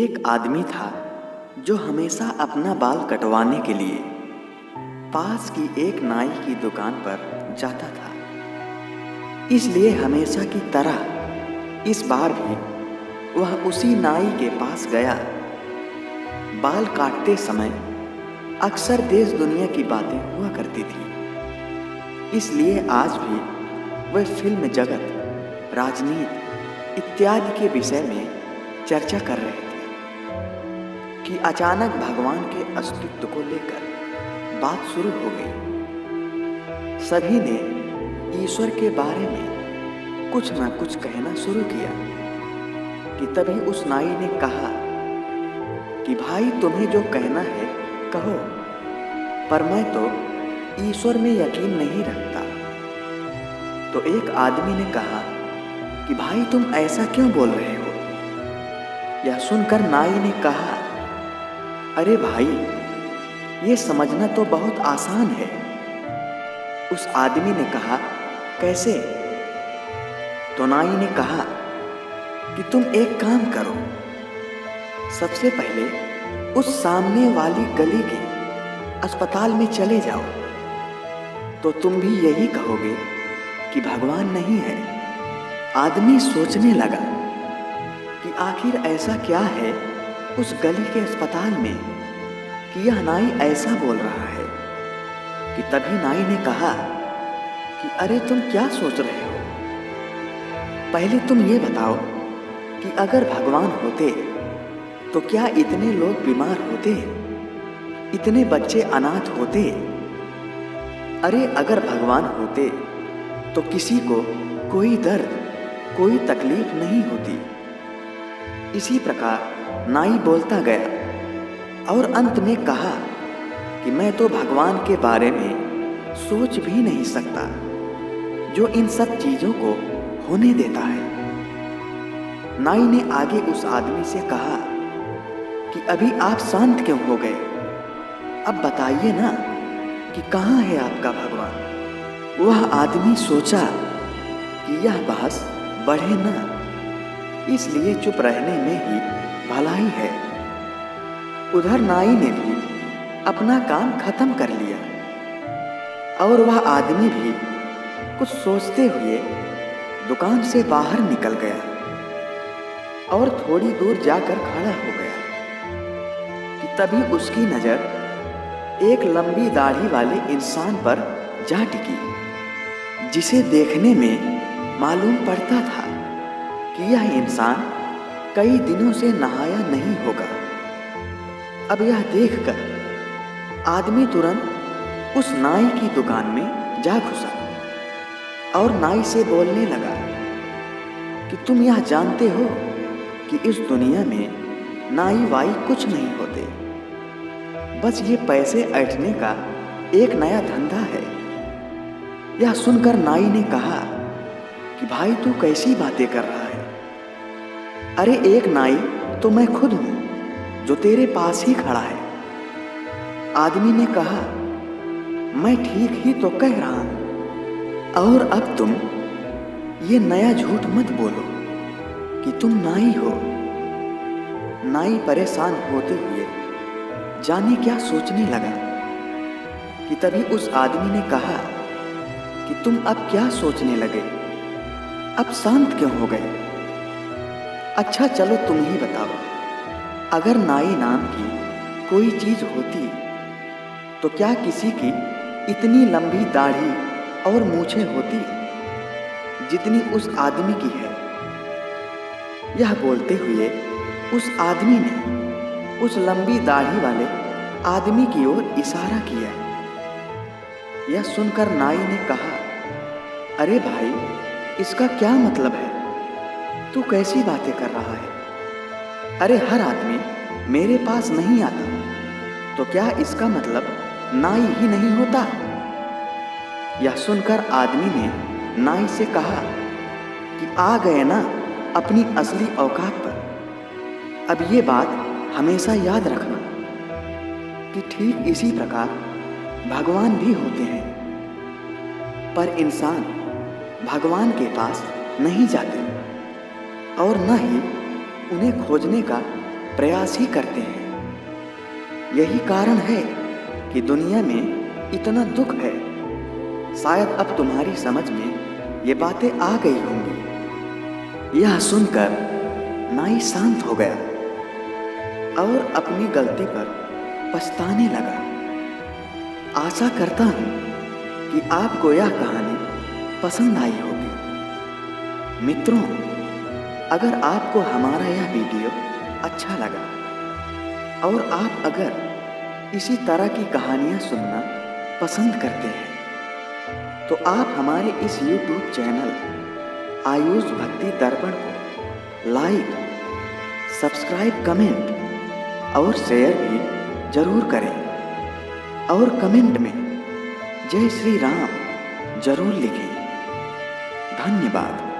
एक आदमी था जो हमेशा अपना बाल कटवाने के लिए पास की एक नाई की दुकान पर जाता था। इसलिए हमेशा की तरह इस बार भी वह उसी नाई के पास गया। बाल काटते समय अक्सर देश दुनिया की बातें हुआ करती थी, इसलिए आज भी वह फिल्म जगत, राजनीति इत्यादि के विषय में चर्चा कर रहे थे कि अचानक भगवान के अस्तित्व को लेकर बात शुरू हो गई। सभी ने ईश्वर के बारे में कुछ ना कुछ कहना शुरू किया कि तभी उस नाई ने कहा कि भाई, तुम्हें जो कहना है कहो, पर मैं तो ईश्वर में यकीन नहीं रखता। तो एक आदमी ने कहा कि भाई, तुम ऐसा क्यों बोल रहे हो? यह सुनकर नाई ने कहा, अरे भाई, ये समझना तो बहुत आसान है। उस आदमी ने कहा, कैसे? तो नाई ने कहा कि तुम एक काम करो, सबसे पहले उस सामने वाली गली के अस्पताल में चले जाओ, तो तुम भी यही कहोगे कि भगवान नहीं है। आदमी सोचने लगा कि आखिर ऐसा क्या है उस गली के अस्पताल में कि यह नाई ऐसा बोल रहा है। कि तभी नाई ने कहा कि अरे, तुम क्या सोच रहे हो? पहले तुम ये बताओ कि अगर भगवान होते तो क्या इतने लोग बीमार होते, इतने बच्चे अनाथ होते? अरे, अगर भगवान होते तो किसी को कोई दर्द, कोई तकलीफ नहीं होती। इसी प्रकार नाई बोलता गया और अंत में कहा कि मैं तो भगवान के बारे में सोच भी नहीं सकता, जो इन सब चीजों को होने देता है। नाई ने आगे उस आदमी से कहा कि अभी आप शांत क्यों हो गए? अब बताइए ना कि कहाँ है आपका भगवान? वह आदमी सोचा कि यह बहस बढ़े ना, इसलिए चुप रहने में ही भलाई है। उधर नाई ने भी अपना काम खत्म कर लिया और वह आदमी भी कुछ सोचते हुए दुकान से बाहर निकल गया और थोड़ी दूर जाकर खड़ा हो गया कि तभी उसकी नजर एक लंबी दाढ़ी वाले इंसान पर जा टिकी, जिसे देखने में मालूम पड़ता था कि यह इंसान कई दिनों से नहाया नहीं होगा। अब यह देखकर आदमी तुरंत उस नाई की दुकान में जा घुसा और नाई से बोलने लगा कि तुम यह जानते हो कि इस दुनिया में नाई वाई कुछ नहीं होते, बस ये पैसे ऐंठने का एक नया धंधा है। यह सुनकर नाई ने कहा कि भाई, तू कैसी बातें कर रहा है? अरे, एक नाई तो मैं खुद हूं जो तेरे पास ही खड़ा है। आदमी ने कहा, मैं ठीक ही तो कह रहा हूं, और अब तुम ये नया झूठ मत बोलो कि तुम नाई हो। नाई परेशान होते हुए जाने क्या सोचने लगा कि तभी उस आदमी ने कहा कि तुम अब क्या सोचने लगे? अब शांत क्यों हो गए? अच्छा, चलो तुम ही बताओ, अगर नाई नाम की कोई चीज होती तो क्या किसी की इतनी लंबी दाढ़ी और मूछें होती जितनी उस आदमी की है? यह बोलते हुए उस आदमी ने उस लंबी दाढ़ी वाले आदमी की ओर इशारा किया। यह सुनकर नाई ने कहा, अरे भाई, इसका क्या मतलब है? तू कैसी बातें कर रहा है? अरे, हर आदमी मेरे पास नहीं आता, तो क्या इसका मतलब नाई ही नहीं होता? यह सुनकर आदमी ने नाई से कहा कि आ गए ना अपनी असली औकात पर। अब ये बात हमेशा याद रखना कि ठीक इसी प्रकार भगवान भी होते हैं, पर इंसान भगवान के पास नहीं जाते और न ही उन्हें खोजने का प्रयास ही करते हैं। यही कारण है कि दुनिया में इतना दुख है। शायद अब तुम्हारी समझ में ये बातें आ गई होंगी। यह सुनकर नाई शांत हो गया और अपनी गलती पर पछताने लगा। आशा करता हूँ कि आपको यह कहानी पसंद आई होगी। मित्रों, अगर आपको हमारा यह वीडियो अच्छा लगा और आप अगर इसी तरह की कहानियाँ सुनना पसंद करते हैं तो आप हमारे इस YouTube चैनल आयुष भक्ति दर्पण को लाइक, सब्सक्राइब, कमेंट और शेयर भी जरूर करें और कमेंट में जय श्री राम जरूर लिखें। धन्यवाद।